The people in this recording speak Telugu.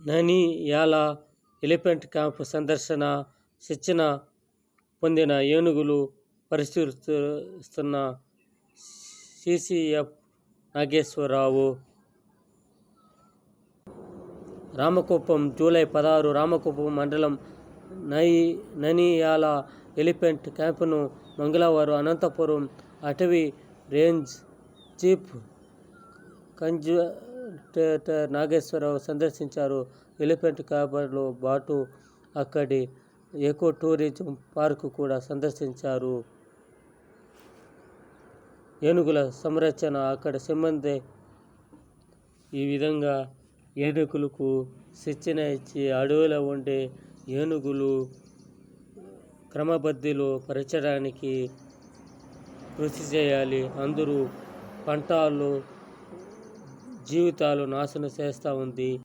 ననియాల ఎలిఫెంట్ క్యాంప్ సందర్శన శిక్షణ పొందిన ఏనుగులు పరిశీలిస్తున్న సిసిఎఫ్ నాగేశ్వరరావు. రామకుప్పం జూలై 16 రామకుప్పం మండలం ననియాల ఎలిఫెంట్ క్యాంపును మంగళవారం అనంతపురం అటవీ రేంజ్ చీఫ్ కన్జర్వేటర్ నాగేశ్వరరావు సందర్శించారు. ఎలిఫెంట్ క్యాంపుతో పాటు అక్కడి ఎకో టూరిజం పార్కు కూడా సందర్శించారు. ఏనుగుల సంరక్షణ అక్కడ సిబ్బంది ఈ విధంగా ఏనుగులకు శిక్షణ ఇచ్చి అడవిలో ఉండే ఏనుగులు క్రమబద్ధీలో పరచడానికి కృషి చేయాలి. అందరూ పంటలు జీవితాలు నాశనం చేస్తూ ఉంది.